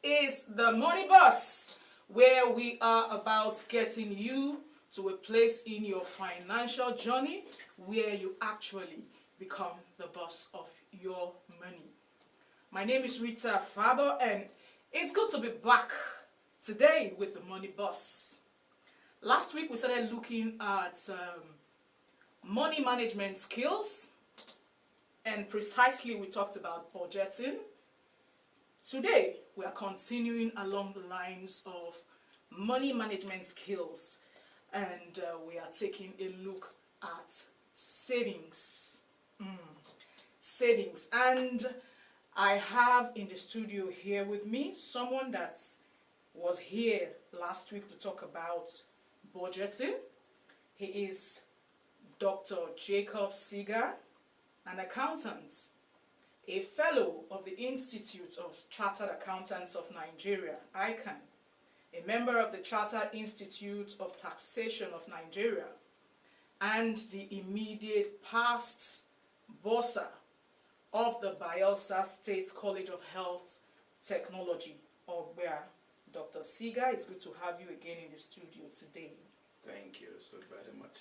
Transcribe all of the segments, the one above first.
is the Money Bus, where we are about getting you to a place in your financial journey where you actually become the boss of your money. My name is Rita Faber, and it's good to be back today with the Money Bus. Last week we started looking at money management skills, and precisely we talked about budgeting. Today we are continuing along the lines of money management skills, and we are taking a look at savings. Savings. And I have in the studio here with me someone that was here last week to talk about budgeting. He is Dr. Jacob Seeger, an accountant, a fellow of the Institute of Chartered Accountants of Nigeria, ICANN, a member of the Chartered Institute of Taxation of Nigeria, and the immediate past bursar of the Bayelsa State College of Health Technology, where Dr. Seeger, it's good to have you again in the studio today. Thank you so very much.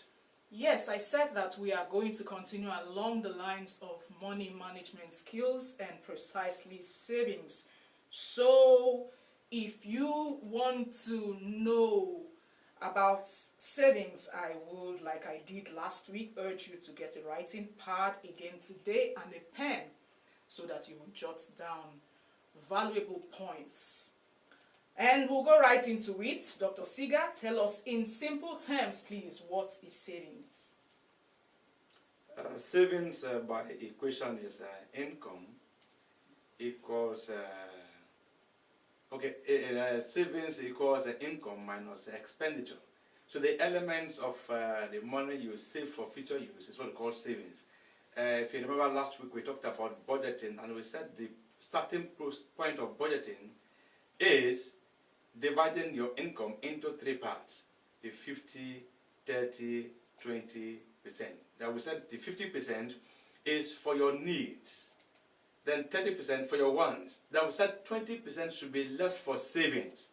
Yes, I said that we are going to continue along the lines of money management skills and precisely savings. So, if you want to know about savings, I would, like I did last week, urge you to get a writing pad again today and a pen so that you will jot down valuable points. And we'll go right into it. Dr. Seeger, tell us in simple terms, please, what is savings? Savings by equation is income equals, savings equals income minus expenditure. So the elements of the money you save for future use is what we call savings. If you remember last week we talked about budgeting, and we said the starting point of budgeting is dividing your income into three parts: the 50, 30, 20%. That we said the 50% is for your needs, then 30% for your wants. That we said 20% should be left for savings.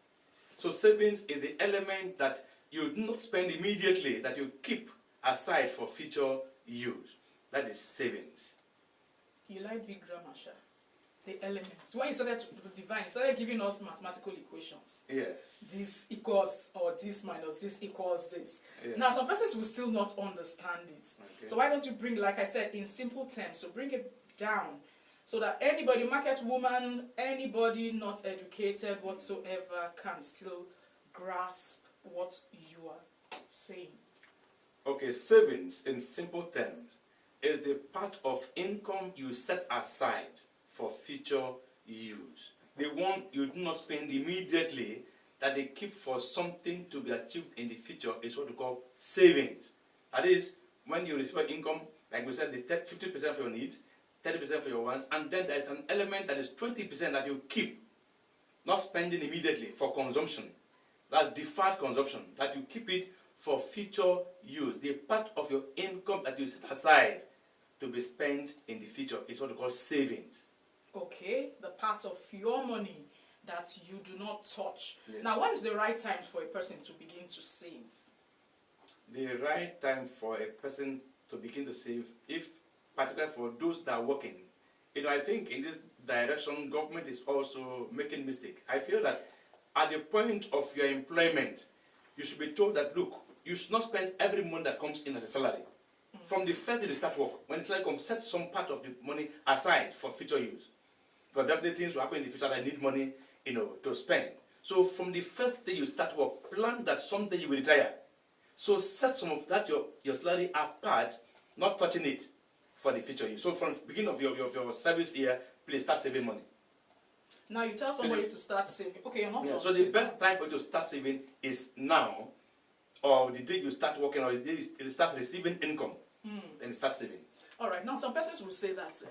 So savings is the element that you do not spend immediately, that you keep aside for future use. That is savings. You like big grammar, Sha. The elements. When you started to divine, you started giving us mathematical equations. Yes. This equals, or this minus this equals this. Yes. Now, some persons will still not understand it. Okay. So why don't you bring, like I said, in simple terms, so bring it down so that anybody, market woman, anybody not educated whatsoever can still grasp what you are saying. Okay, savings in simple terms is the part of income you set aside for future use. The one you do not spend immediately, that they keep for something to be achieved in the future, is what we call savings. That is, when you receive income, like we said, the 50% for your needs, 30% for your wants, and then there is an element that is 20% that you keep, not spending immediately, for consumption. That's deferred consumption, that you keep it for future use. The part of your income that you set aside to be spent in the future is what we call savings. Okay, the part of your money that you do not touch. Yeah. Now, when is the right time for a person to begin to save? The right time for a person to begin to save, if particularly for those that are working, I think in this direction, government is also making mistake. I feel that at the point of your employment, you should be told that, look, you should not spend every money that comes in as a salary. From the first day you start work, when the salary comes, set some part of the money aside for future use. Because definitely things will happen in the future that need money, to spend. So from the first day you start work, plan that someday you will retire. So set some of that your salary apart, not touching it for the future use. So from the beginning of your service year, please start saving money. Now you tell somebody to start saving. Okay, you're not. Yeah, so the best time for you to start saving is now, or the day you start working, or the day you start receiving income, then you start saving. All right. Now some persons will say that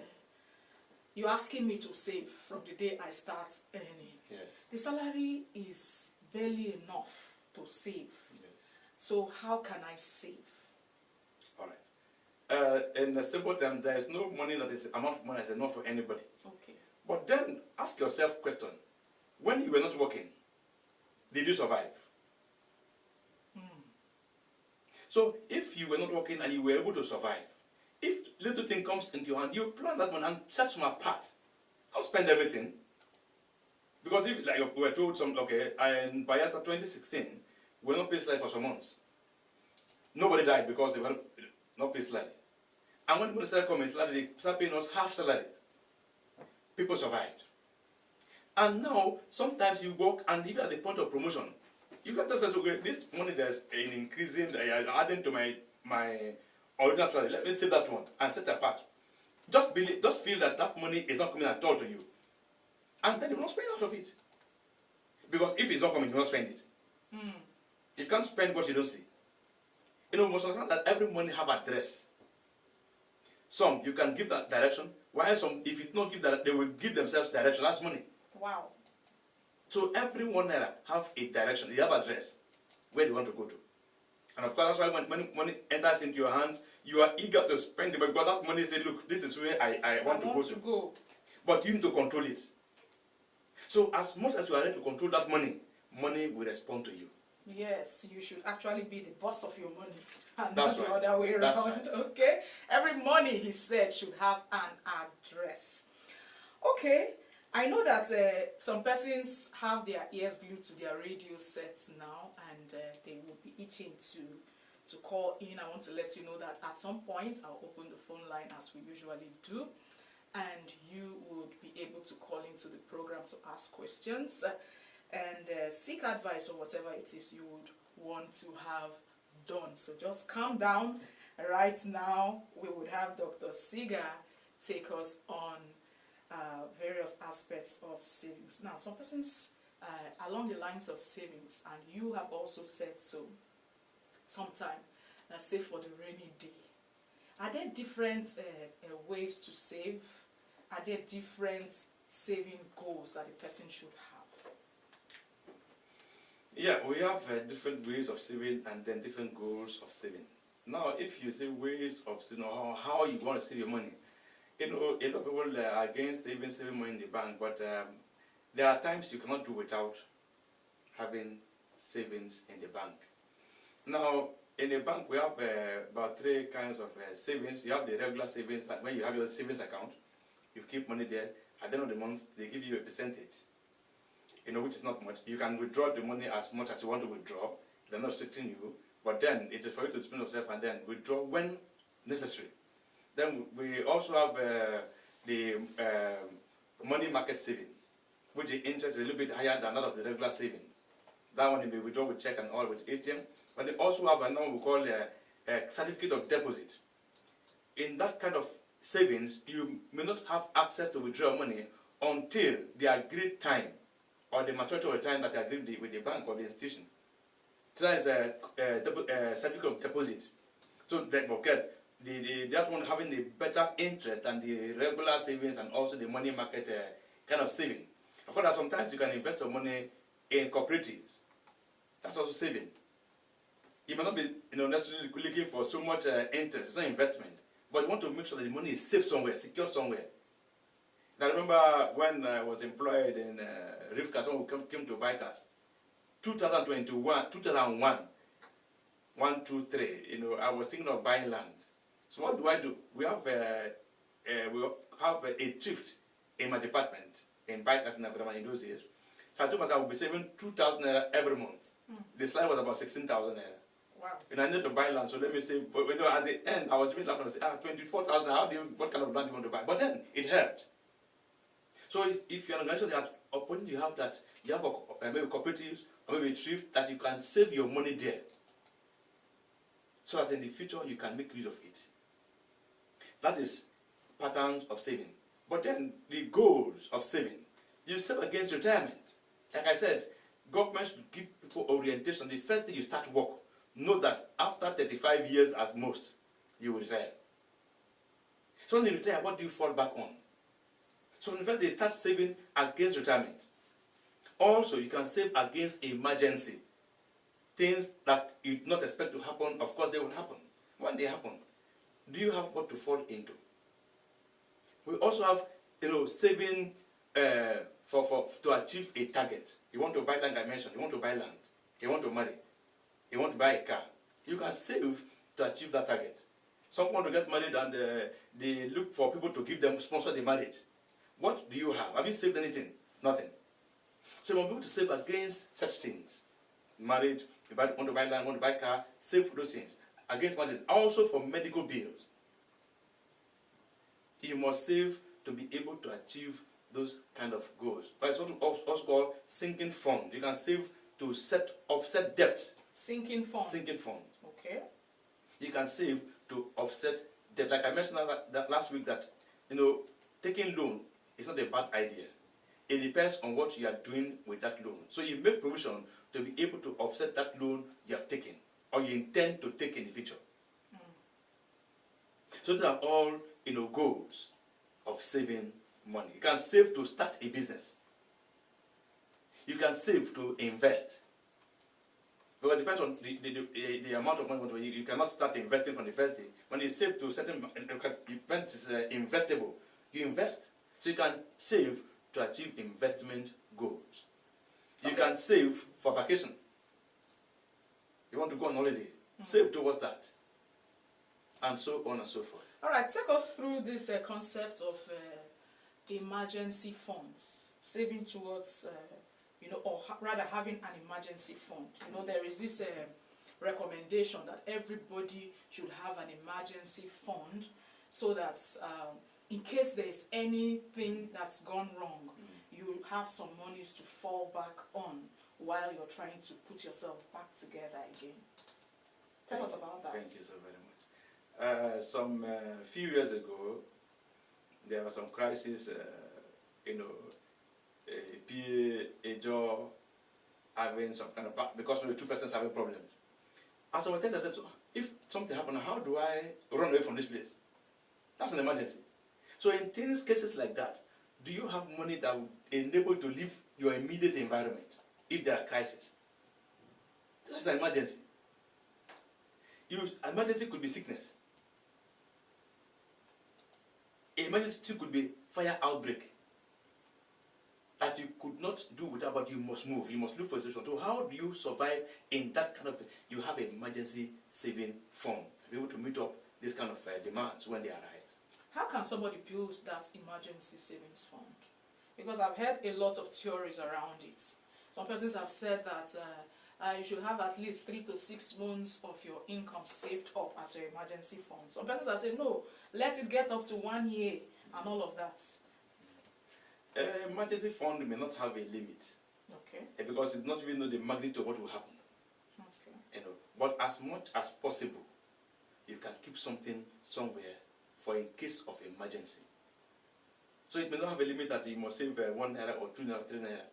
you're asking me to save from the day I start earning. Yes. The salary is barely enough to save. Yes. So how can I save? All right. In a simple term, there is no money that is amount of money that is enough for anybody. Okay. But then ask yourself question: when you were not working, did you survive? So if you were not working and you were able to survive, if little thing comes into your hand, you plan that money and set some apart. Don't spend everything. Because if, like we were told and by year 2016, we were not paid salary for some months. Nobody died because they were not paid salary. And when the salary comes, they start paying us half salaries. People survived. And now, sometimes you work, and even at the point of promotion, you can tell us, okay, this money there's an increasing, adding to my original salary. Let me save that one and set apart. Just feel that that money is not coming at all to you. And then you will not spend out of it. Because if it's not coming, you will not spend it. You can't spend what you don't see. You know, we must understand that every money have address. Some, you can give that direction, while some, if you don't give that, they will give themselves direction. That's money. Wow. So every one naira have a direction. They have address where they want to go to. And of course, that's why when money enters into your hands, you are eager to spend it because that money says, look, this is where I want to go. But you need to control it. So as much as you are ready to control that money, money will respond to you. Yes, you should actually be the boss of your money and That's not right. the other way That's around. right. Okay? Every money, he said, should have an address. Okay, I know that some persons have their ears glued to their radio sets now and they will be itching to call in. I want to let you know that at some point I'll open the phone line as we usually do, and you would be able to call into the program to ask questions and seek advice or whatever it is you would want to have done. So just calm down. Right now, we would have Dr. Siga take us on various aspects of savings. Now, some persons along the lines of savings, and you have also said so sometime, save for the rainy day. Are there different ways to save? Are there different saving goals that a person should have? Yeah, we have different ways of saving and then different goals of saving. Now, if you say ways of saving or how you want to save your money, you know, a lot of people are against even saving money in the bank, but there are times you cannot do without having savings in the bank. Now, in a bank, we have about three kinds of savings. You have the regular savings, like when you have your savings account, you keep money there. At the end of the month, they give you a percentage, you know, which is not much. You can withdraw the money as much as you want to withdraw. They're not restricting you, but then it is for you to spend yourself and then withdraw when necessary. Then we also have the money market saving, which the interest is a little bit higher than that of the regular savings. That one may withdraw with check and all with ATM. But they also have another one we call a certificate of deposit. In that kind of savings, you may not have access to withdraw money until the agreed time or the maturity of the time that you agreed with the bank or the institution. So that is a certificate of deposit. So that forget that one having a better interest than the regular savings and also the money market kind of saving. Of course, sometimes you can invest your money in cooperatives. That's also saving. You may not be necessarily looking for so much interest, it's not investment, but you want to make sure that the money is safe somewhere, secure somewhere. I remember when I was employed in Rivka, someone who came to buy cars. 2001, 1, 2, 3, I was thinking of buying land. So what do? We have a thrift in my department in bikers in Abraham in those days. So I told myself I would be saving 2,000 naira every month. The slide was about 16,000 naira. Wow. And I needed to buy land, so let me say, but at the end, I was even laughing and say, 24,000, what kind of land do you want to buy? But then, it helped. So if you're an organization that upon you have that, you have maybe cooperatives, or maybe a thrift, that you can save your money there. So that in the future, you can make use of it. That is patterns of saving. But then, the goals of saving. You save against retirement. Like I said, government should give people orientation. The first day you start work, know that after 35 years at most, you will retire. So when you retire, what do you fall back on? So in the first day, start saving against retirement. Also, you can save against emergency. Things that you do not expect to happen, of course they will happen. When they happen, do you have what to fall into? We also have, saving to achieve a target. You want to buy land, I mentioned. You want to buy land. You want to marry. You want to buy a car. You can save to achieve that target. Some want to get married and they look for people to give them sponsor the marriage. What do you have? Have you saved anything? Nothing. So you want people to save against such things. Marriage, you want to buy land, want to buy a car, save for those things. Against marriage. Also for medical bills. You must save to be able to achieve those kind of goals. But it's also called sinking fund. You can save to offset debts. Sinking fund. Sinking fund. Okay. You can save to offset debt. Like I mentioned that last week that, taking loan is not a bad idea. It depends on what you are doing with that loan. So you make provision to be able to offset that loan you have taken or you intend to take in the future. So these are all, goals of saving money. You can save to start a business. You can save to invest. Because it depends on the amount of money you cannot start investing from the first day. When you save to certain events is investable, you invest. So you can save to achieve investment goals. You can save for vacation. You want to go on holiday, save towards that. And so on and so forth. All right, take us through this concept of emergency funds, saving towards, or rather having an emergency fund. There is this recommendation that everybody should have an emergency fund so that in case there is anything that's gone wrong, you have some monies to fall back on while you're trying to put yourself back together again. Tell us about that. Thank you so very much. Some few years ago, there was some crisis, a job having some kind of, because maybe two persons having problems. And so I said, so if something happened, how do I run away from this place? That's an emergency. So in cases like that, do you have money that will enable you to leave your immediate environment if there are crises? That's an emergency. Emergency could be sickness. Emergency could be fire outbreak that you could not do without, but you must move. You must look for a solution. So how do you survive in that kind of? You have an emergency saving fund to be able to meet up this kind of demands when they arise. How can somebody build that emergency savings fund? Because I've heard a lot of theories around it. Some persons have said that you should have at least 3 to 6 months of your income saved up as your emergency fund. Some persons have said, no, let it get up to 1 year and all of that. Emergency fund may not have a limit. Okay. Because you do not even know the magnitude of what will happen. Okay. But as much as possible, you can keep something somewhere for in case of emergency. So it may not have a limit that you must save 1 naira or 2 naira, 3 naira.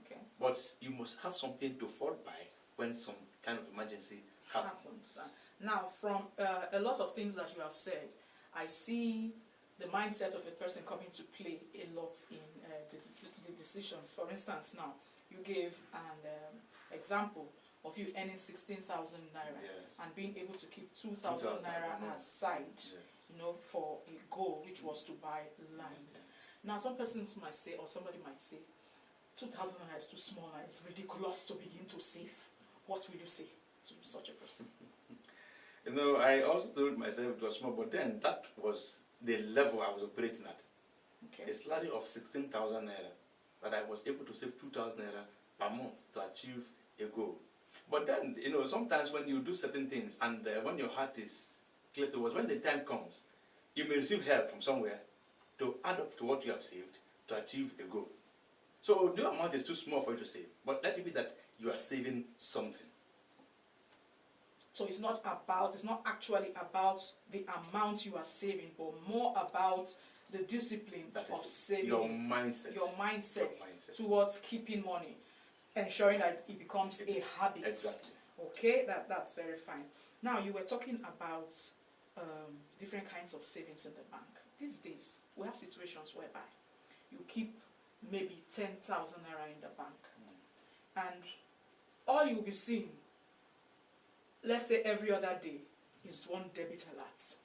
Okay. But you must have something to fall by when some kind of emergency happens. Now, from a lot of things that you have said, I see the mindset of a person coming to play a lot in the decisions. For instance, now, you gave an example of you earning 16,000 naira and being able to keep 2,000 naira aside, for a goal which was to buy land. Now, some persons might say, or somebody might say, 2,000 naira is too small and it's ridiculous to begin to save. What will you say to such a person? I also told myself it was small, but then that was the level I was operating at. Okay. A salary of 16,000 naira, that I was able to save 2,000 naira per month to achieve a goal. But then, sometimes when you do certain things and when your heart is clear towards, when the time comes, you may receive help from somewhere to add up to what you have saved to achieve a goal. So the amount is too small for you to save, but let it be that you are saving something. So it's not actually about the amount you are saving, but more about the discipline of saving. Your mindset. Your mindset towards keeping money, ensuring that it becomes a habit. Exactly. Okay, that's very fine. Now, you were talking about different kinds of savings in the bank. These days, we have situations whereby you keep maybe 10,000 naira in the bank, and all you'll be seeing, let's say every other day, is one debit alert.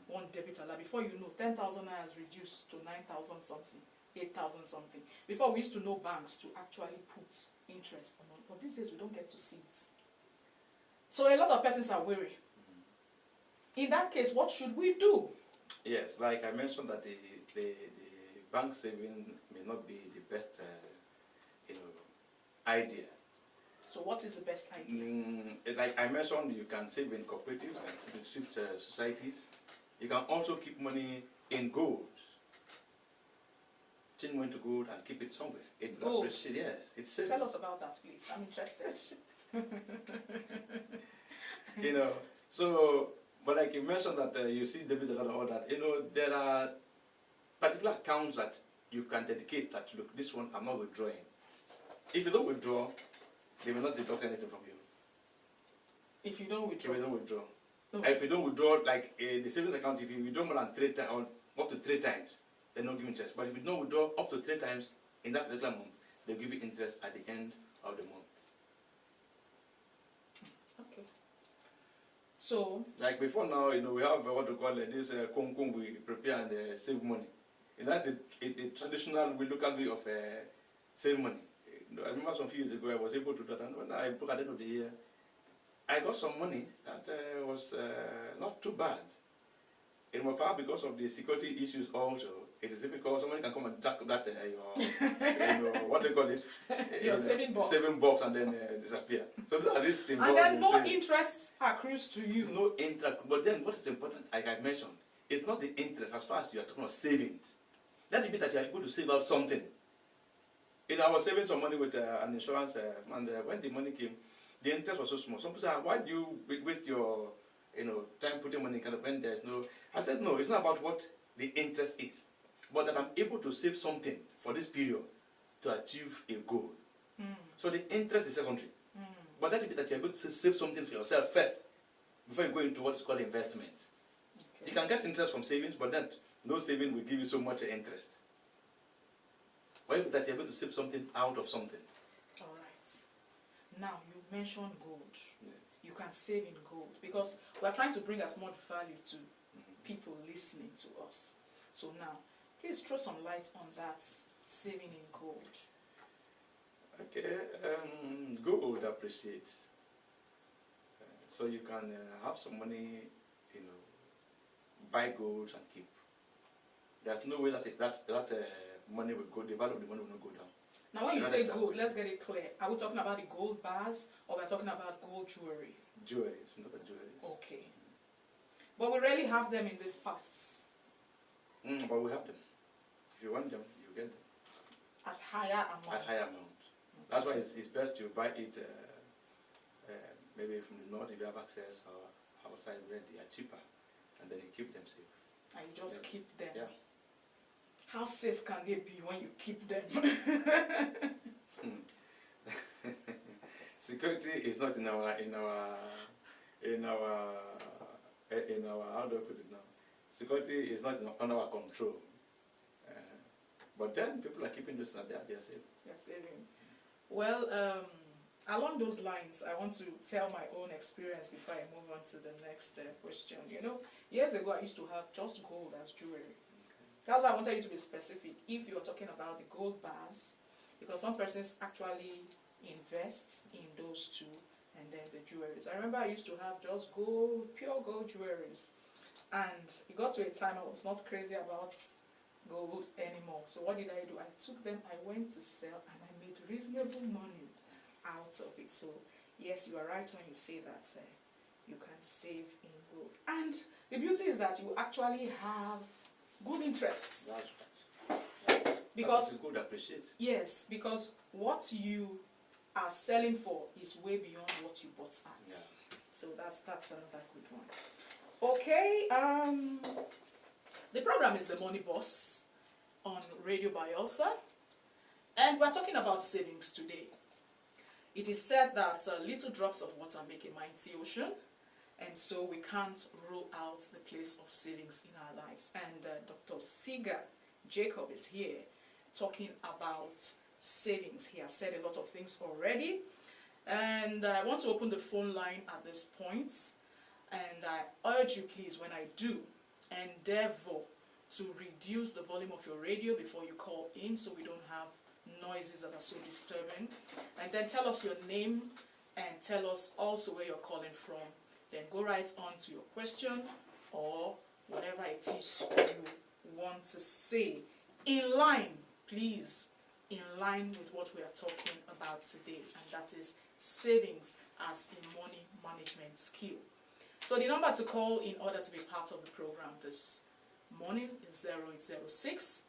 One debit alert. Before you know, 10,000 naira is reduced to 9,000 something. 8,000 something. Before, we used to know banks to actually put interest on, but these days we don't get to see it. So a lot of persons are weary. In that case, what should we do? Yes, like I mentioned that the bank saving may not be the best idea. So what is the best idea? Like I mentioned, you can save in cooperatives and thrift societies. You can also keep money in gold. Change money to gold and keep it somewhere. It will Gold. appreciate, yes, it's saving. Tell us about that, please. I'm interested. So, but like you mentioned that you see debit a lot and all that, there are particular accounts that you can dedicate that, look, this one I'm not withdrawing. If you don't withdraw, they will not deduct anything from you. If you don't withdraw. If you don't withdraw. No. If you don't withdraw, like the savings account, if you withdraw more than 3 times, or up to 3 times, they don't give interest. But if you don't withdraw up to 3 times in that particular month, they give you interest at the end of the month. Okay. So, like before now, we have what we call this kung we prepare and save money. And that's a traditional, local way of saving money. I remember some few years ago I was able to do that, and when I broke at the end of the year, I got some money that was not too bad. In my part, because of the security issues also, it is difficult. Somebody can come and jack that your what they call it, your saving box. Saving box, and then disappear. So these things. And then no interest accrues to you. No interest. But then what is important, like I mentioned, it's not the interest as far as you are talking about savings. That means that you are able to save out something. I was saving some money with an insurance, and when the money came, the interest was so small. Some people say, why do you waste your time putting money in when there's no... I said, no, it's not about what the interest is, but that I'm able to save something for this period to achieve a goal. So the interest is secondary. But that means that you're able to save something for yourself first, before you go into what is called investment. Okay. You can get interest from savings, but then no saving will give you so much interest. But that you're able to save something out of something. All right. Now, you mentioned gold. Yes. You can save in gold, because we are trying to bring as much value to people listening to us. So now, please throw some light on that saving in gold. Okay, gold appreciates. So you can have some money, buy gold and keep. There's no way that money will go, the value of the money will not go down. Now when you say gold, let's get it clear. Are we talking about the gold bars, or we're talking about gold jewelry? Jewelry, some type of jewelry. Okay. But we rarely have them in these parts. But we have them. If you want them, you get them. At higher amount. At higher amount. Okay. That's why it's best to buy it maybe from the north if you have access, or outside where they are cheaper, and then you keep them safe. And you just keep them. Yeah. How safe can they be when you keep them? Security is not in our how do I put it now? Security is not under our control. But then people are keeping this and they are safe. They're saving. Well, along those lines, I want to tell my own experience before I move on to the next question. Years ago I used to have just gold as jewelry. That's why I wanted you to be specific if you're talking about the gold bars, because some persons actually invest in those two, and then the jewelries. I remember I used to have just gold, pure gold jewelries, and it got to a time I was not crazy about gold anymore. So what did I do? I took them, I went to sell, and I made reasonable money out of it. So yes, you are right when you say that you can save in gold. And the beauty is that you actually have good interests. That's right. Because gold appreciates. Yes, because what you are selling for is way beyond what you bought at. Yeah. So that's another good one. Okay, the program is The Money Boss on Radio Bielsa, and we're talking about savings today. It is said that little drops of water make a mighty ocean, and so we can't rule out the place of savings in our lives. And Dr. Siga Jacob is here talking about savings. He has said a lot of things already, and I want to open the phone line at this point, and I urge you, please, when I do, endeavor to reduce the volume of your radio before you call in so we don't have noises that are so disturbing. And then tell us your name and tell us also where you're calling from. Then go right on to your question or whatever it is you want to say. In line, please, in line with what we are talking about today, and that is savings as a money management skill. So the number to call in order to be part of the program this morning is 0806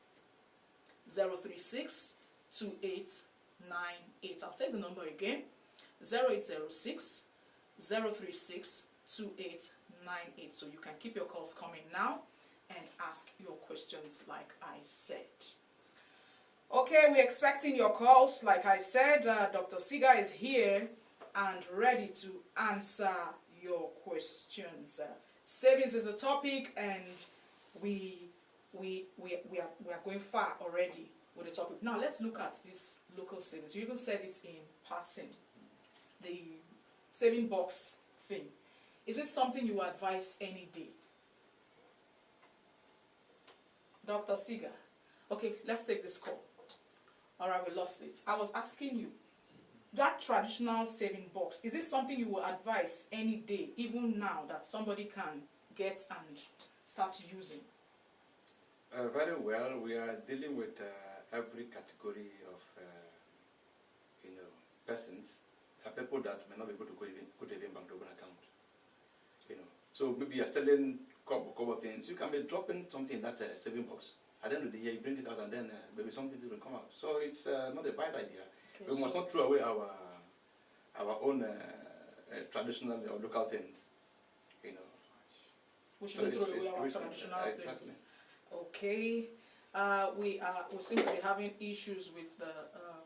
036 2898. I'll take the number again, 0806 036 2898. So you can keep your calls coming now and ask your questions like I said. Okay, we're expecting your calls. Like I said, Dr. Siga is here and ready to answer your questions. Savings is a topic, and we are going far already with the topic. Now let's look at this local savings. You even said it in passing, the saving box thing. Is it something you advise any day? Dr. Siga. Okay, let's take this call. All right, we lost it. I was asking you, that traditional saving box, is it something you will advise any day, even now, that somebody can get and start using? Very well. We are dealing with every category of persons. There are people that may not be able to go even bank to open account. So maybe you're selling couple of things. You can be dropping something in that saving box. At the end of the year, you bring it out, and then maybe something will come out. So it's not a bad idea. Okay, we must not throw away our own traditional or local things. We shouldn't throw away our traditional things. Okay. We seem to be having issues with the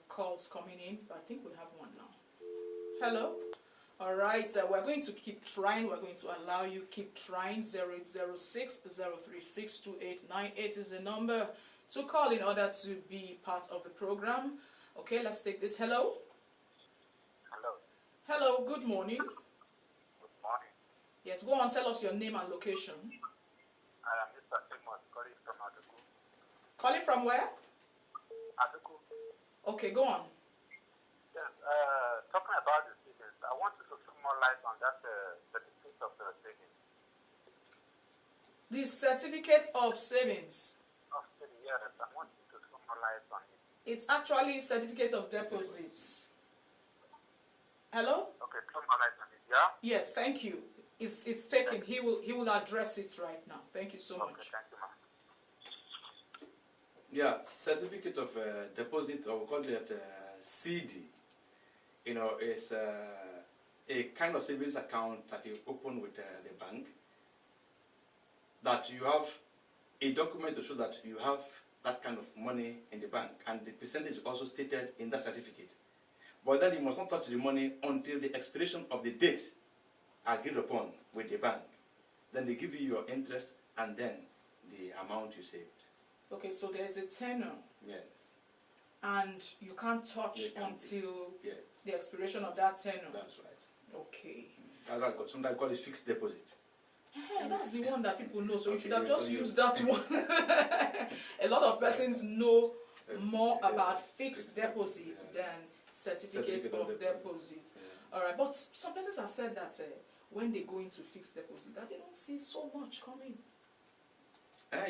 calls coming in, but I think we have one now. Hello. All right, we're going to keep trying. We're going to allow you keep trying. 0806 036 2898 is the number to call in order to be part of the program. Okay, let's take this. Hello. Hello. Hello, good morning. Good morning. Yes, go on, tell us your name and location. I am Mr. Simon calling from Aduku. Calling from where? Aduku. Okay, go on. Yes, talking about the savings, I want you to throw more light on that certificate of savings. The certificate of savings. Of savings, yes, I want you to throw more light on it. It's actually certificate of deposits. Hello? Okay, throw more light on it, yeah? Yes, thank you. It's taken. He will address it right now. Thank you so much. Okay, thank you, ma'am. Yeah, certificate of deposit, or we call it CD. Is a kind of savings account that you open with the bank, that you have a document to show that you have that kind of money in the bank, and the percentage is also stated in that certificate. But then you must not touch the money until the expiration of the date agreed upon with the bank. Then they give you your interest and then the amount you saved. Okay, so there's a tenor. Yes. And you can't touch until yes. the expiration of that tenor. That's right. Okay. Sometimes call it fixed deposit. That's the one that people know, so you should have Okay, just so used that one. A lot of persons know more about fixed deposit than certificate of deposit. Yeah. All right, but some persons have said that when they go into fixed deposit, that they don't see so much coming.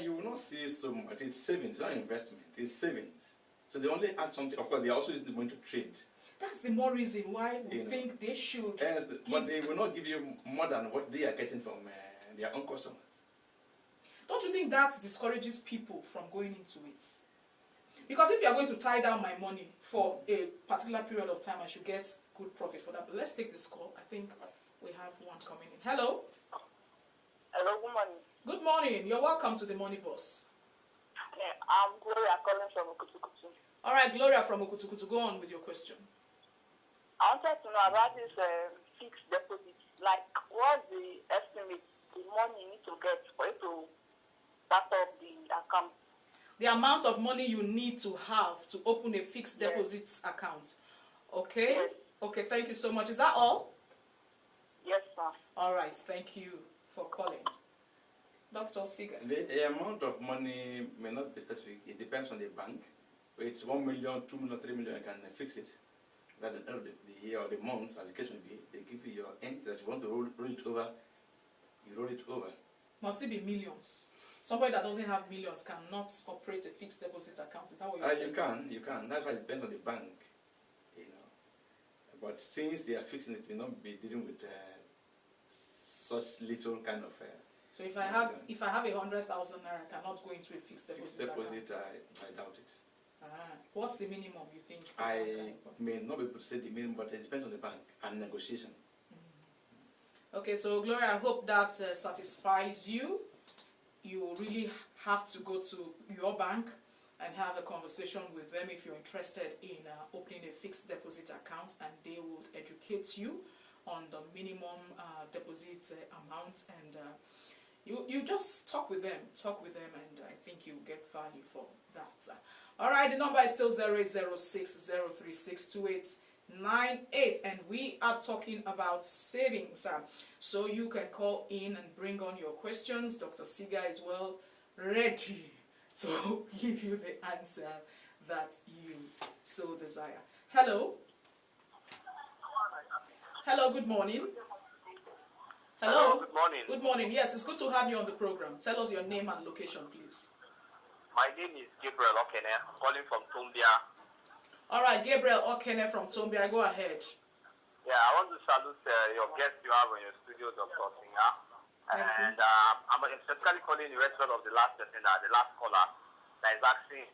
You will not see so much. It's savings, not investment. It's savings. So they only add something. Of course, they also use the money to trade. That's the more reason why we think they should. But they will not give you more than what they are getting from their own customers. Don't you think that discourages people from going into it? Because if you are going to tie down my money for a particular period of time, I should get good profit for that. But let's take this call. I think we have one coming in. Hello? Hello, good morning. Good morning. You're welcome to the Money Boss. Yeah, I'm Gloria calling from Ukutukutu. All right, Gloria from Ukutukutu, go on with your question. I wanted to know about this fixed deposit. Like, what's the estimate, the money you need to get for it to start up the account? The amount of money you need to have to open a fixed deposit account. Okay? Yes. Okay, thank you so much. Is that all? Yes, sir. All right, thank you for calling. Dr. Siga? The amount of money may not be specific. It depends on the bank. If it's 1 million, 2 million, 3 million, you can fix it. At the end of the year or the month, as the case may be, they give you your interest. If you want to roll it over, you roll it over. Must it be millions? Somebody that doesn't have millions cannot operate a fixed deposit account. Is that what you're saying? You can. That's why it depends on the bank, you know. But since they are fixing it, we will not be dealing with such little kind of. So if I have 100,000 naira, I cannot go into a fixed deposit account. I doubt it. What's the minimum you think? I may not be able to say the minimum, but it depends on the bank and negotiation. Okay, so Gloria, I hope that satisfies you. You really have to go to your bank and have a conversation with them if you're interested in opening a fixed deposit account, and they will educate you on the minimum deposit amount, and you just talk with them, and I think you'll get value for that. All right, the number is still 0806-036-2898, and we are talking about savings. So you can call in and bring on your questions. Dr. Siga is well ready to give you the answer that you so desire. Hello. Hello, good morning. Hello. Good morning. Good morning. Yes, it's good to have you on the program. Tell us your name and location, please. My name is Gabriel Okene. I'm calling from Tumbia. All right, Gabriel Okene from Tumbia. Go ahead. Yeah, I want to salute your guest you have in your studio, Dr. Singer. And I'm specifically calling in respect of the last person, the last caller, that is asking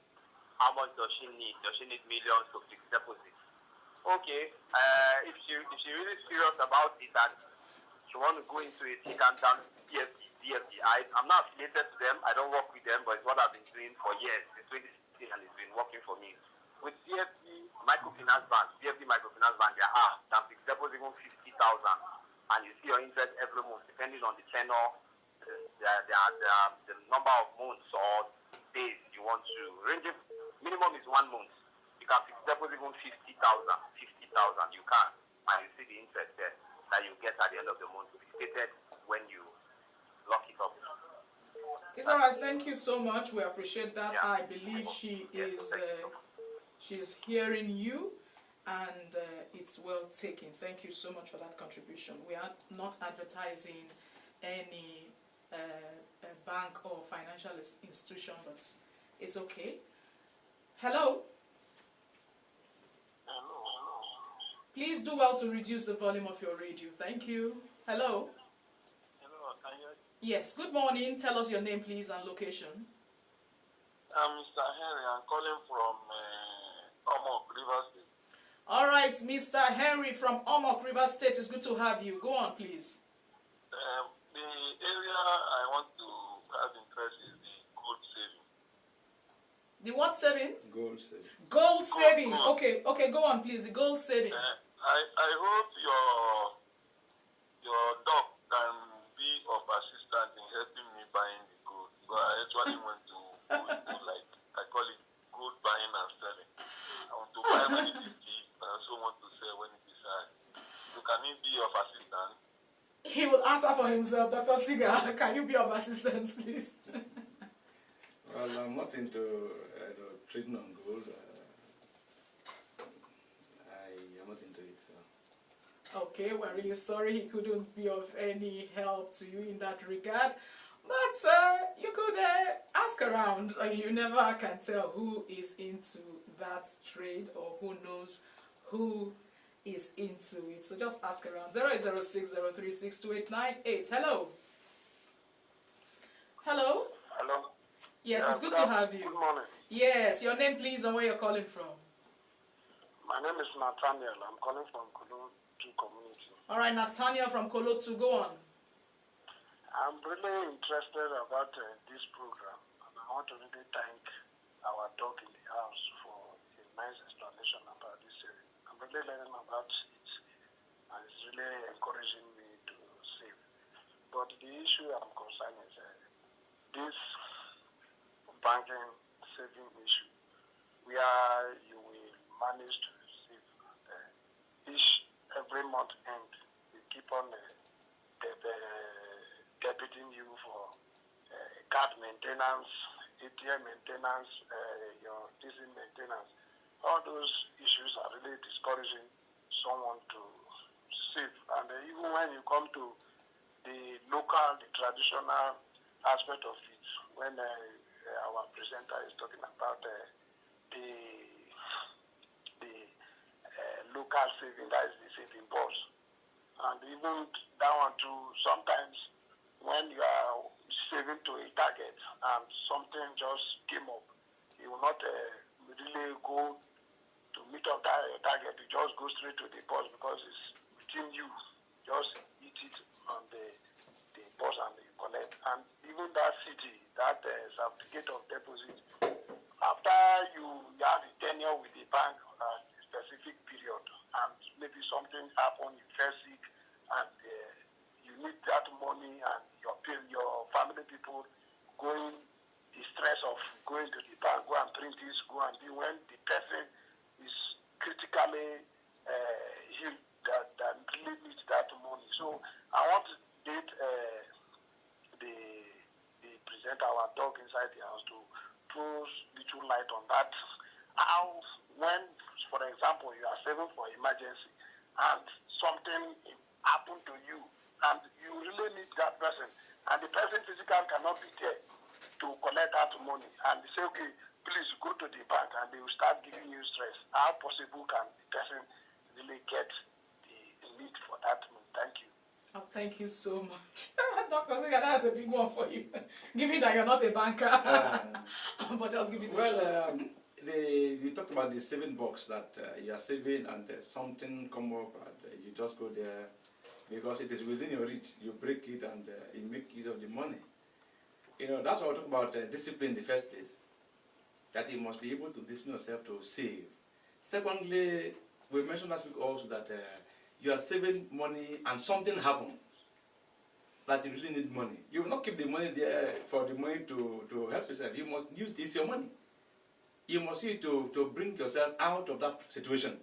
how much does she need? Does she need millions to fix deposits? Okay, if she really serious about it and she want to go into it, she can down DFD. I'm not affiliated to them. I don't work with them, but it's what I've been doing for years. It's 2016 and it's been working for me. With DFD Microfinance Bank, they have fixed deposit even 50,000, and you see your interest every month depending on the tenor, the number of months or days you want to. Ranging minimum is 1 month. You can fix deposit even 50,000. You can, and you see the interest there that you get at the end of the month. It's stated when you lock it up. It's all right. Thank you so much. We appreciate that. Yeah. I believe she is. She's hearing you, and it's well taken. Thank you so much for that contribution. We are not advertising any bank or financial institution, but it's okay. Hello? Hello. Please do well to reduce the volume of your radio. Thank you. Hello? Hello, can you? Yes, good morning. Tell us your name, please, and location. I'm Mr. Henry. I'm calling from Omok, River State. All right, Mr. Henry from Omok, River State. It's good to have you. Go on, please. The area I want to have interest is the gold saving. The what saving? Gold saving. Gold saving. Gold. Okay, go on, please. The gold saving. I hope your doc can be of assistance in helping me buying the gold. Because I actually want to do like, I call it gold buying and selling. I want to buy when it is cheap, I also want to sell when it is high. So can he be of assistance? He will answer for himself. Dr. Siga, can you be of assistance, please? Well, I'm not into trading on gold. I am not into it. So. Okay, we're really sorry he couldn't be of any help to you in that regard. But you could ask around. You never can tell who is into that trade or who knows who is into it. So just ask around. 0806-036-2898. Hello. Hello. Hello? Yes, Yeah, it's good to have you. Good morning. Yes, your name please and where you're calling from. My name is Nathaniel. I'm calling from Kolotu community. All right, Nathaniel from Kolotu, go on. I'm really interested about this program, and I want to really thank our doc in the house for a nice explanation about this area. I'm really learning about it, and it's really encouraging me to save. But the issue I'm concerned is this banking saving issue, where you will manage to save every month end, you keep on debiting you for card maintenance, ATM maintenance, your diesel maintenance. All those issues are really discouraging someone to save. And even when you come to the local, the traditional aspect of it, when our presenter is talking about the local saving, that is the saving box. And even that one too, sometimes when you are saving to a target and something just came up, you will not really go to meet up that target. You just go straight to the boss because it's within you. Just eat it on the boss and you collect. And even that city, that certificate of deposit, after you have a tenure with the bank a specific period, and maybe something happened, you fell sick, and you need that money, and your family people going the stress of going to the bank, go and print this, go and do, when the person is critically ill that really needs that money. So I want to date the presenter, our dog inside the house, to throw little light on that. How, when, for example, you are saving for emergency and something happened to you and you really need that person and the person physically cannot be there to collect that money, and they say, okay, please go to the bank, and they will start giving you stress. How possible can the person really get the need for that money? Thank you. Oh, thank you so much. Dr. Siga, that's a big one for you. Given that you're not a banker. But just give it a shot. You talked about the saving box that you are saving and something come up and you just go there because it is within your reach. You break it and you make use of the money. You know, that's why I talk about discipline in the first place. That you must be able to discipline yourself to save. Secondly, we mentioned last week also that you are saving money and something happens that you really need money. You will not keep the money there for the money to help yourself. You must use this your money. You must use it to bring yourself out of that situation.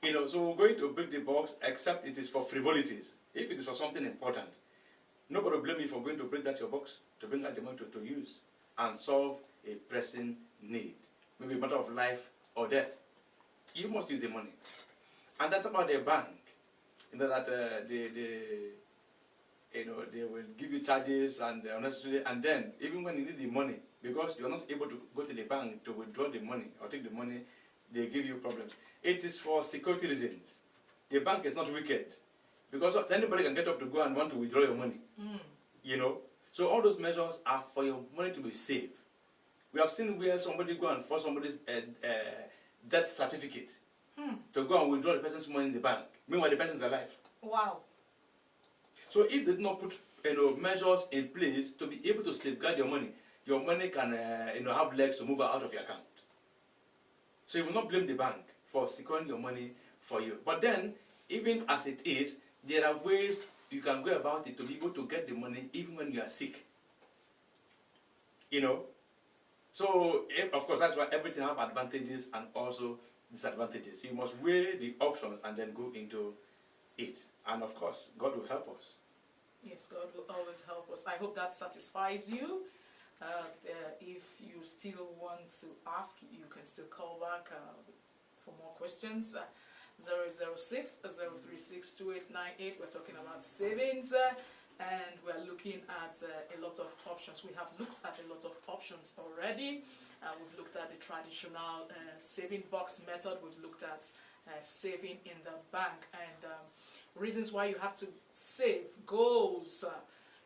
You know, so we're going to break the box except it is for frivolities. If it is for something important, nobody will blame you for going to break that your box, to bring out the money to use and solve a pressing need. Maybe a matter of life or death. You must use the money. And then talk about the bank. You know that they will give you charges and unnecessarily, and then even when you need the money, because you're not able to go to the bank to withdraw the money or take the money, they give you problems. It is for security reasons. The bank is not wicked, because anybody can get up to go and want to withdraw your money. You know, so all those measures are for your money to be safe. We have seen where somebody go and force somebody's death certificate to go and withdraw the person's money in the bank. Meanwhile, the person is alive. Wow. So if they do not put measures in place to be able to safeguard your money can have legs to move out of your account. So you will not blame the bank for securing your money for you. But then, even as it is, there are ways you can go about it to be able to get the money even when you are sick. You know? So, of course, that's why everything has advantages and also disadvantages. You must weigh the options and then go into it. And of course, God will help us. Yes, God will always help us. I hope that satisfies you. If you still want to ask, you can still call back for more questions. 006-036-2898. We're talking about savings and we're looking at a lot of options. We have looked at a lot of options already. We've looked at the traditional saving box method. We've looked at saving in the bank and reasons why you have to save, goals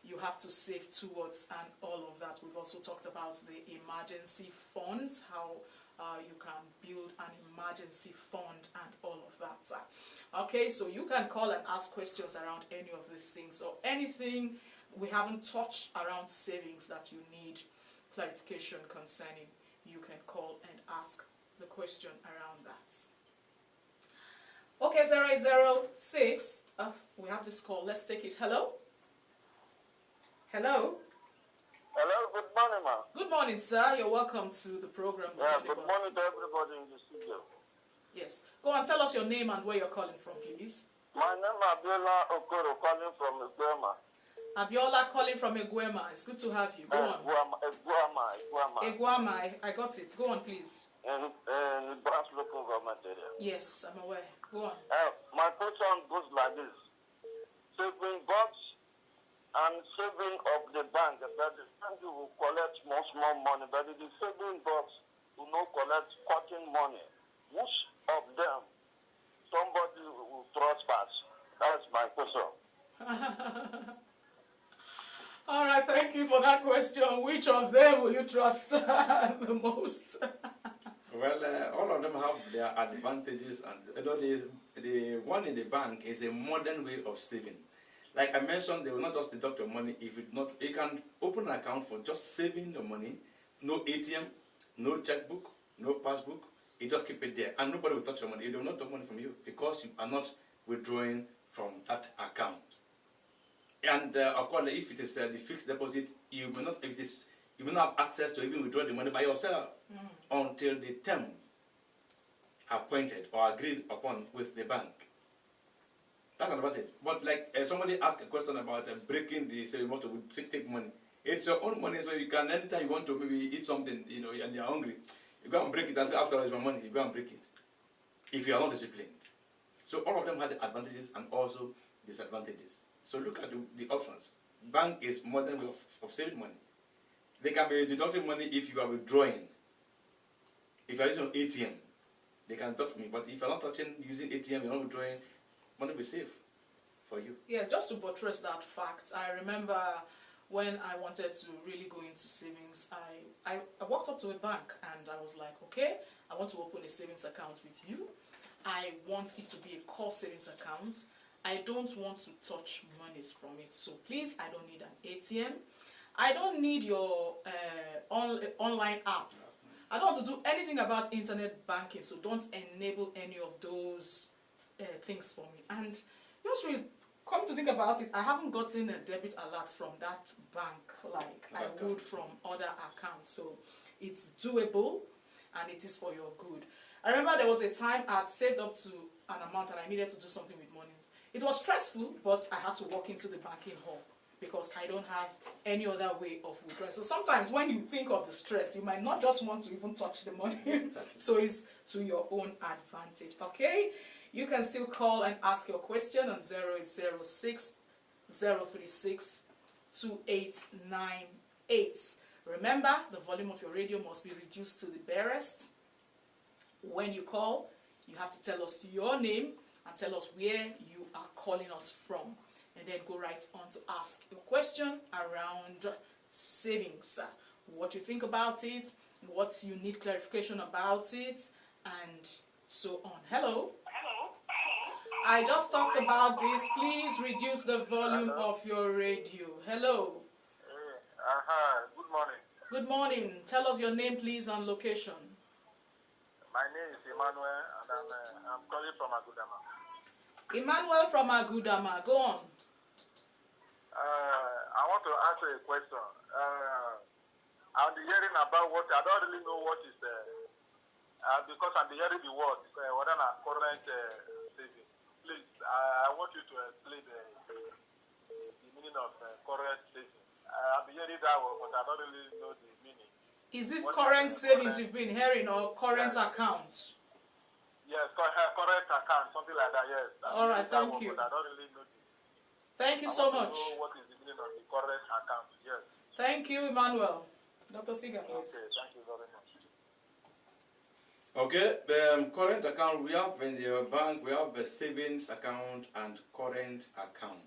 you have to save towards, and all of that. We've also talked about the emergency funds, how you can build an emergency fund and all of that. Okay, so you can call and ask questions around any of these things or anything we haven't touched around savings that you need clarification concerning. You can call and ask the question around that. Okay, 006. We have this call. Let's take it. Hello? Hello? Hello, good morning, ma'am. Good morning, sir. You're welcome to the program. Good morning to everybody in the studio. Yes. Go and tell us your name and where you're calling from, please. My name is Abiola Okoro, calling from Igbema. Abiola calling from Eguema. It's good to have you. Go on. Eguama, I got it. Go on, please. In Brass local government area. Yes, I'm aware. Go on. My question goes like this. Saving box and saving of the bank, that the bank will collect more money, but the saving box will not collect cutting money. Which of them somebody will trespass? That's my question. All right, thank you for that question. Which of them will you trust the most? Well, all of them have their advantages, and the one in the bank is a modern way of saving. Like I mentioned, they will not just deduct your money if it not. You can open an account for just saving your money, no ATM, no checkbook, no passbook. You just keep it there, and nobody will touch your money. They will not take money from you because you are not withdrawing from that account. And of course, if it is the fixed deposit, you may not. If it is, you may not have access to even withdraw the money by yourself until the term appointed or agreed upon with the bank. That's an advantage. But like somebody asked a question about breaking the saving want to take money. It's your own money, so you can anytime you want to maybe eat something, you know, and you're hungry, you go and break it. And say, after all, it's my money. You go and break it. If you are not disciplined. So all of them had the advantages and also disadvantages. So look at the options. Bank is modern way of saving money. They can be deducting money if you are withdrawing. If you are using ATM, they can deduct from you. But if you are not touching using ATM, you're not withdrawing, money will be safe for you. Yes, just to buttress that fact, I remember when I wanted to really go into savings, I walked up to a bank and I was like, okay, I want to open a savings account with you. I want it to be a core savings account. I don't want to touch monies from it. So please, I don't need an ATM. I don't need your online app. I don't want to do anything about internet banking. So don't enable any of those things for me. And just really come to think about it, I haven't gotten a debit alert from that bank like I would from other accounts. So it's doable and it is for your good. I remember there was a time I had saved up to an amount and I needed to do something with money. It was stressful, but I had to walk into the banking hall because I don't have any other way of withdrawing. So sometimes when you think of the stress, you might not just want to even touch the money. Exactly. So it's to your own advantage. Okay? You can still call and ask your question on 0806 036 2898. Remember, the volume of your radio must be reduced to the barest. When you call, you have to tell us your name and tell us where you are calling us from, and then go right on to ask your question around savings, what you think about it, what you need clarification about it, and so on. Hello? I just talked about this. Please reduce the volume of your radio. Hello? Good morning. Good morning. Tell us your name, please, and location. My name is Emmanuel, and I'm calling from Agudama. Emmanuel from Agudama. Go on. I want to ask you a question. I'm hearing about what I don't really know what is because I'm hearing the word what are current saving. Please, I want you to explain the meaning of current saving. I've been hearing that word, but I don't really know the meaning. Is it current savings you've been hearing or current account? Yes, current account, something like that, yes. All right, thank you. But I don't really know Thank you so much. Know what is the meaning of the current account, yes. Thank you, Emmanuel. Dr. Siga, please. Okay, thank you very much. Okay, current account, we have in the bank, we have a savings account and current account.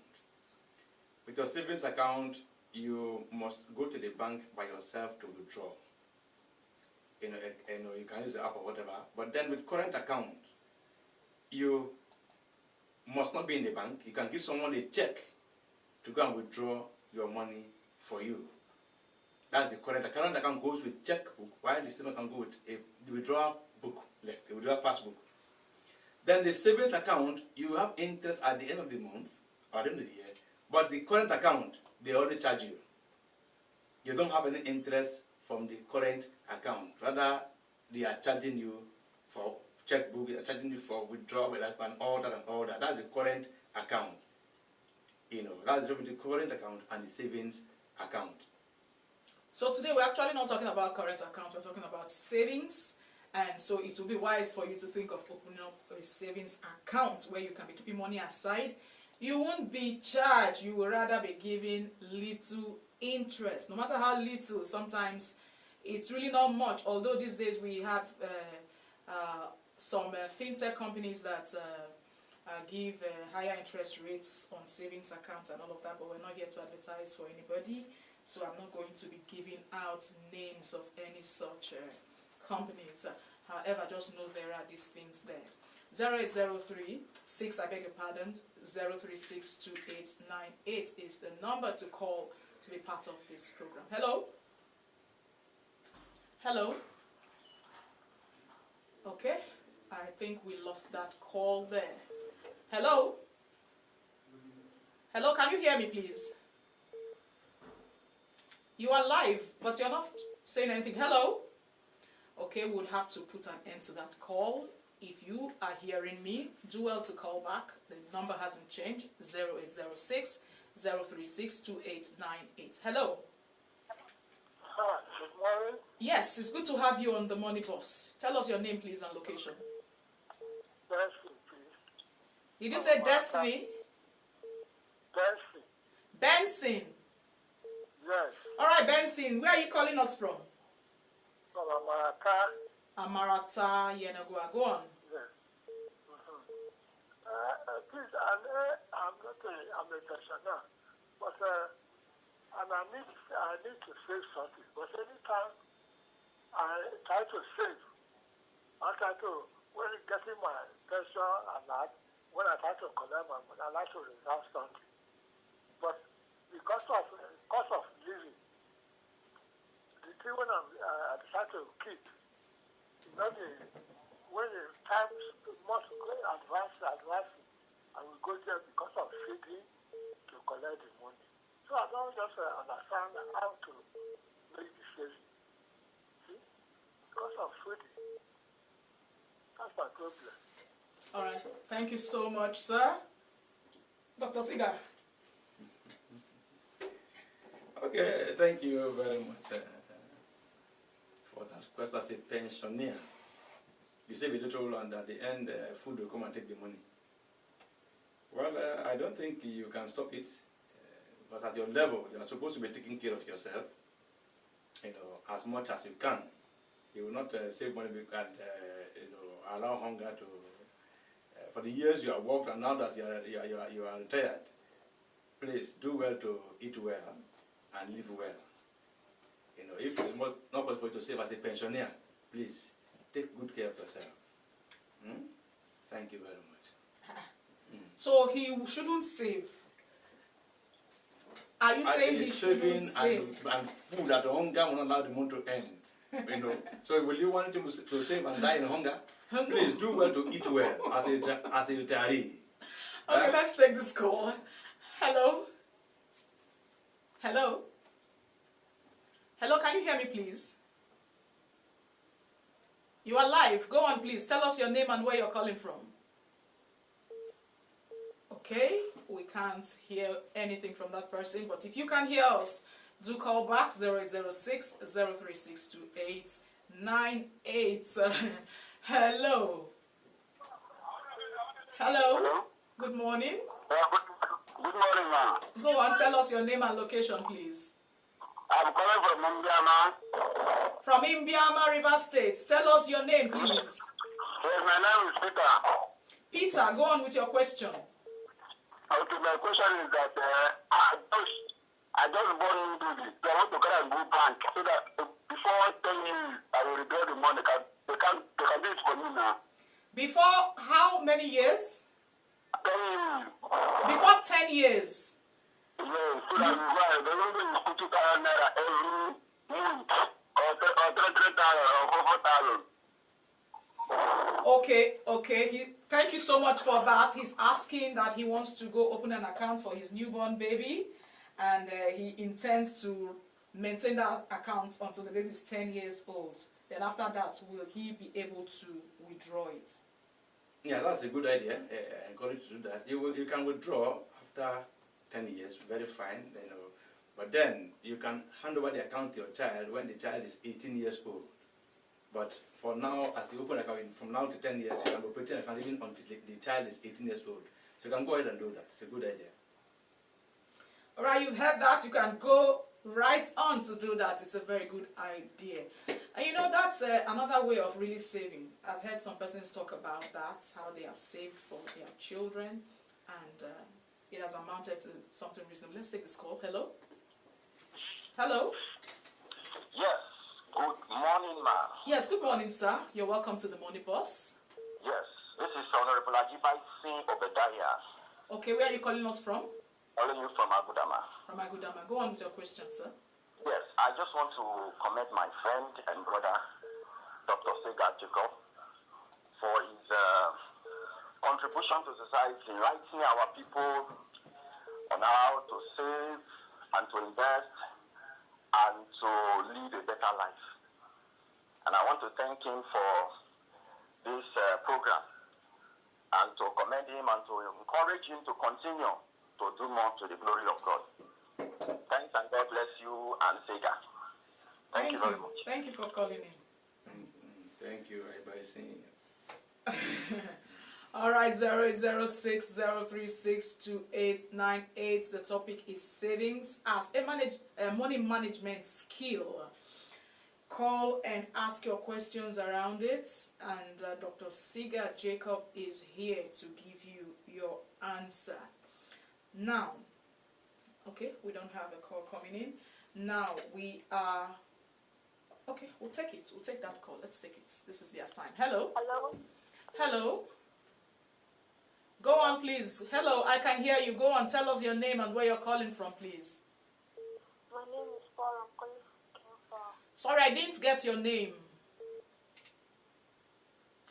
With your savings account, you must go to the bank by yourself to withdraw. You can use the app or whatever. But then with current account, you must not be in the bank. You can give someone a check to go and withdraw your money for you. That's the current account. Current account goes with checkbook, while the savings account go with a withdrawal book, like the withdrawal passbook. Then the savings account, you have interest at the end of the month or at the end of the year. But the current account, they already charge you. You don't have any interest from the current account. Rather, they are charging you for checkbook, they are charging you for withdrawal and all that and all that. That's the current account. That's the difference between current account and the savings account. So today we're actually not talking about current accounts, we're talking about savings. And so it will be wise for you to think of opening up a savings account where you can be keeping money aside. You won't be charged, you will rather be giving little interest. No matter how little, sometimes it's really not much. Although these days we have some fintech companies that give higher interest rates on savings accounts and all of that, but we're not here to advertise for anybody. So I'm not going to be giving out names of any such companies. However, just know there are these things there. 0803-6, I beg your pardon, 0362898 is the number to call to be part of this program. Hello? Hello? Okay, I think we lost that call there. Hello? Hello, can you hear me, please? You are live, but you're not saying anything. Hello? Okay, we'll have to put an end to that call. If you are hearing me, do well to call back. The number hasn't changed. 0806-036-2898. Hello? Hi, good morning. Yes, it's good to have you on the Money Boss. Tell us your name, please, and location. Destiny, please. Did you say Destiny? Destiny. Benson. Yes. All right, Benson, where are you calling us from? From America. Amarata, Yenagua. Go on. Yes. Please, I'm not I'm a pensioner, but and I need to save something. But anytime I try to save, I try to when getting my pension and that, when I try to collect my money, I like to reserve something. But because of cost of living, the thing when I decide to keep, when the time must advance, I will go there because of feeding to collect the money. So I don't just understand how to make the saving. See? Because of feeding. That's my problem. All right. Thank you so much, sir. Dr. Siga. Okay, thank you very much for that question. As a pensioner, you save a little and at the end food will come and take the money. Well, I don't think you can stop it because at your level, you are supposed to be taking care of yourself, as much as you can. You will not save money and allow hunger to. For the years you have worked and now that you are retired, please do well to eat well and live well. If it's not possible for you to save as a pensioner, please take good care of yourself. Thank you very much. So he shouldn't save. Are you saying he shouldn't save? And food that hunger will not allow the month to end. So will you want him to save and die in hunger? Please do well to eat well as a retiree. Okay, let's take this call. Hello? Hello? Hello, can you hear me, please? You are live. Go on, please. Tell us your name and where you're calling from. Okay, we can't hear anything from that person, but if you can hear us, do call back 0806-036-2898. Hello. Hello. Good morning. Good morning, ma'am. Go on, tell us your name and location, please. I'm calling from Mumbiama. From Imbiama, River State. Tell us your name, please. Yes, my name is Peter. Peter, go on with your question. Okay, my question is that I just bought new baby. So I want to go and go bank so that before 10 years I will withdraw the money. They can do it for me now. Before how many years? 10 years. Before 10 years. Yes, so that they will be 50,000 naira every month or 3,000 or 4,000. Okay. Thank you so much for that. He's asking that he wants to go open an account for his newborn baby, and he intends to maintain that account until the baby is 10 years old. Then after that, will he be able to withdraw it? Yeah, that's a good idea. I encourage you to do that. You can withdraw after 10 years, very fine, you know. But then you can hand over the account to your child when the child is 18 years old. But for now, as you open account, from now to 10 years, you can operate an account even until the child is 18 years old. So you can go ahead and do that. It's a good idea. All right, you've heard that. You can go right on to do that. It's a very good idea. And you know, that's another way of really saving. I've heard some persons talk about that, how they have saved for their children, and it has amounted to something reasonable. Let's take this call. Hello? Hello? Yes. Good morning, ma'am. Yes, good morning, sir. You're welcome to the Money Boss. Yes. This is Honorable Ajibai Singh Obedaya. Okay, where are you calling us from? Calling you from Agudama. From Agudama. Go on with your question, sir. Yes, I just want to commend my friend and brother, Dr. Sega Jacob, for his contribution to society, enlightening our people on how to save and to invest and to lead a better life. And I want to thank him for this program and to commend him and to encourage him to continue to do more to the glory of God. Thanks and God bless you and Sega. Thank you very much. Thank you for calling in. Thank you, by saying. All right, 0806-036-2898. The topic is savings as a money management skill. Call and ask your questions around it, and Dr. Siga Jacob is here to give you your answer. Now, okay, we don't have a call coming in. Now we are, okay, we'll take it. We'll take that call. Let's take it. This is their time. Hello? Hello? Hello? Go on, please. Hello, I can hear you. Go on, tell us your name and where you're calling from, please. My name is Paul. I'm calling from. Sorry, I didn't get your name.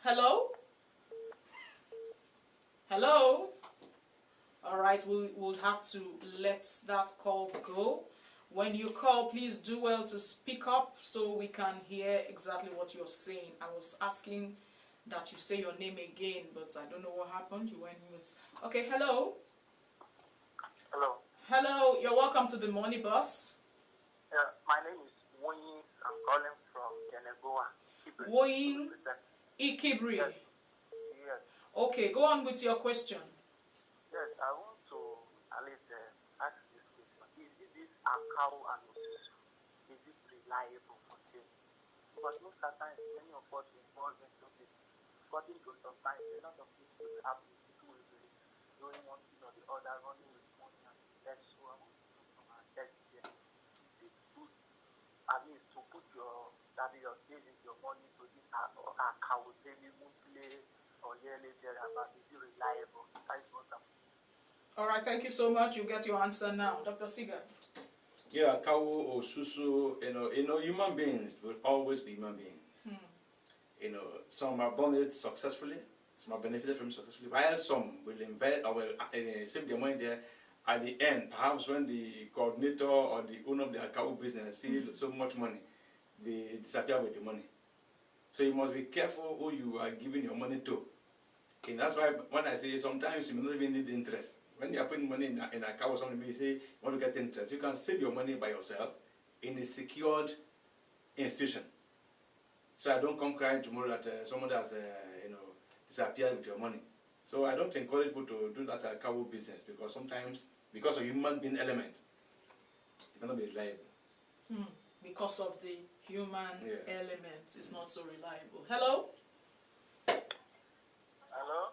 Hello? Hello? All right, we'll have to let that call go. When you call, please do well to speak up so we can hear exactly what you're saying. I was asking that you say your name again, but I don't know what happened. You went mute. Okay, hello? Hello. Hello, you're welcome to the Money Bus. My name is Wayne. I'm calling from Genegoa. Woyin Ikibri. Yes. Okay, go on with your question. Yes, I want to at least ask this question. Is this Akau and Osusu? Is it reliable for them? Because most of the time, many of us involved into this. According to some time, a lot of things will happen. People will be doing one thing or the other, running with money and that's so I want to know from our text here. Is it good, I mean, to put your savings, your money to this account, daily, monthly, or yearly, thereabout? Is it reliable? That's what I'm. All right, thank you so much. You get your answer now. Dr. Siga. Yeah, cow or susu, human beings will always be human beings. Some have done it successfully, some have benefited from it successfully, while some will invest or will save their money there. At the end, perhaps when the coordinator or the owner of the cow business see so much money, they disappear with the money. So you must be careful who you are giving your money to. And that's why when I say sometimes you may not even need interest. When you are putting money in a cow or something, you say you want to get interest. You can save your money by yourself in a secured institution. So I don't come crying tomorrow that someone has disappeared with your money. So I don't encourage people to do that cow business because sometimes, because of human being element, it cannot be reliable. Because of the human element, it's not so reliable. Hello? Hello?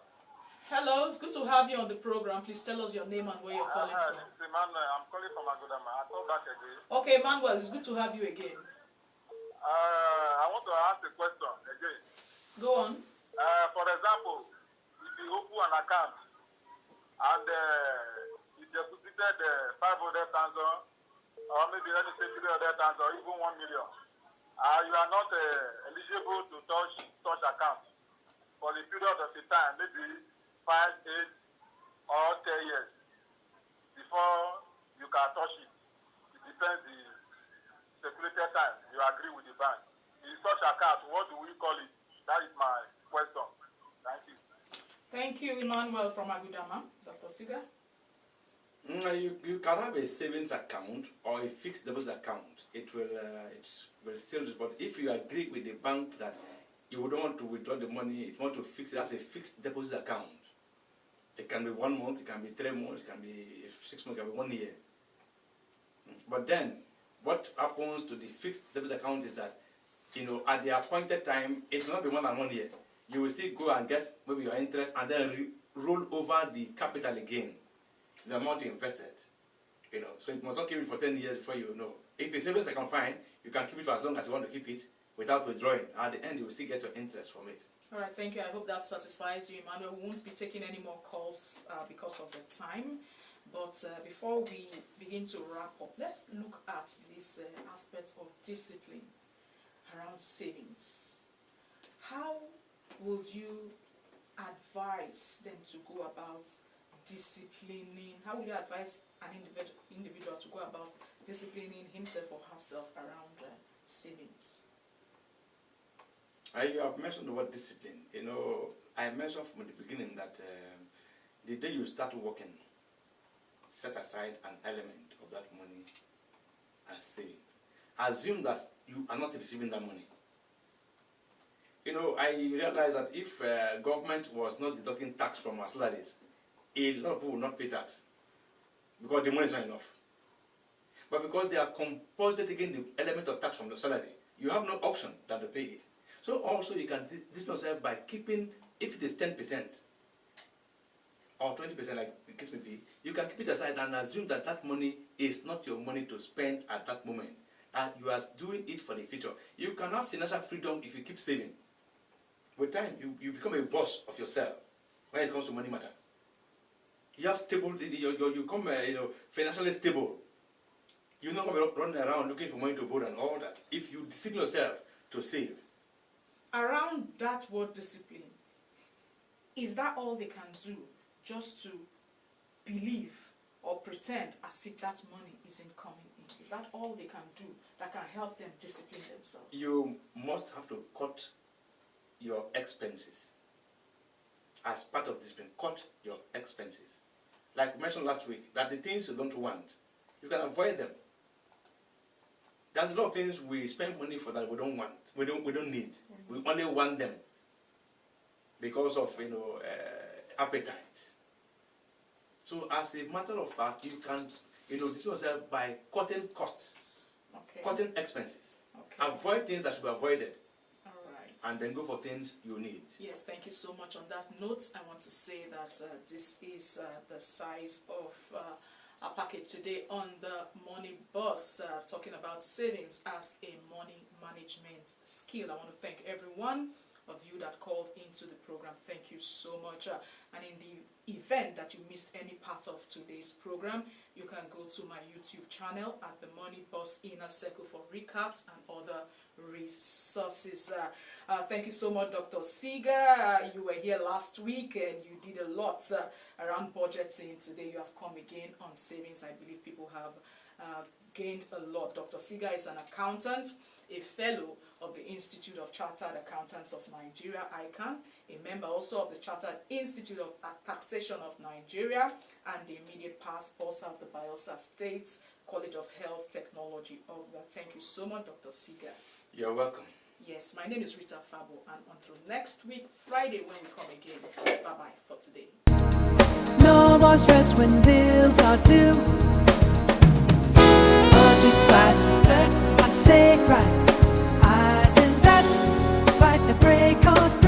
Hello, it's good to have you on the program. Please tell us your name and where you're calling from. This is Emmanuel. I'm calling from Agudama. I'll call back again. Okay, Manuel, it's good to have you again. I want to ask a question again. Go on. For example, if you open an account and you deposited 500,000 or maybe let me say 300,000 or even 1 million, you are not eligible to touch account for the period of the time, maybe 5, 8, or 10 years before you can touch it. It depends the stipulated time you agree with the bank. In such account, what do we call it? That is my question. Thank you. Thank you, Emmanuel from Agudama. Dr. Siga. You can have a savings account or a fixed deposit account. It will still, but if you agree with the bank that you don't want to withdraw the money, you want to fix it as a fixed deposit account. It can be 1 month, it can be 3 months, it can be 6 months, it can be 1 year. But then, what happens to the fixed deposit account is that, at the appointed time, it will not be more than 1 year. You will still go and get maybe your interest and then roll over the capital again, the amount you invested. So it must not keep it for 10 years before you know. If it's savings account, fine, you can keep it for as long as you want to keep it without withdrawing. At the end, you will still get your interest from it. All right, thank you. I hope that satisfies you, Emmanuel. We won't be taking any more calls because of the time. But before we begin to wrap up, let's look at this aspect of discipline around savings. How would you advise them to go about disciplining? How would you advise an individual to go about disciplining himself or herself around savings? You have mentioned the word discipline. I mentioned from the beginning that the day you start working, set aside an element of that money as savings. Assume that you are not receiving that money. I realize that if government was not deducting tax from our salaries, a lot of people will not pay tax because the money is not enough. But because they are compulsory taking the element of tax from the salary, you have no option than to pay it. So also you can discipline yourself by keeping, if it is 10% or 20%, like the case may be, you can keep it aside and assume that that money is not your money to spend at that moment, that you are doing it for the future. You can have financial freedom if you keep saving. With time, you become a boss of yourself when it comes to money matters. You have stable, you become financially stable. You're not going to be running around looking for money to borrow and all that. If you discipline yourself to save. Around that word discipline, is that all they can do, just to believe or pretend as if that money isn't coming in? Is that all they can do that can help them discipline themselves? You must have to cut your expenses. As part of discipline, cut your expenses. Like we mentioned last week, that the things you don't want, you can avoid them. There's a lot of things we spend money for that we don't want, we don't need. We only want them because of appetite. So as a matter of fact, you can discipline yourself by cutting costs, cutting expenses. Avoid things that should be avoided. And then go for things you need. Yes, thank you so much. On that note, I want to say that this is the size of our package today on the Money Bus, talking about savings as a money management skill. I want to thank everyone of you that called into the program. Thank you so much. And in the event that you missed any part of today's program, you can go to my YouTube channel at the Money Bus Inner Circle for recaps and other resources. Thank you so much, Dr. Siga. You were here last week and you did a lot around budgeting. Today you have come again on savings. I believe people have gained a lot. Dr. Siga is an accountant, a fellow of the Institute of Chartered Accountants of Nigeria, ICANN, a member also of the Chartered Institute of Taxation of Nigeria, and the immediate past boss of the Bayelsa State College of Health Technology. Thank you so much, Dr. Siga. You're welcome. Yes, my name is Rita Fabo, and until next week, Friday, when we come again, bye-bye for today. No more stress when bills are due. Multiply, I save right. I invest right the break of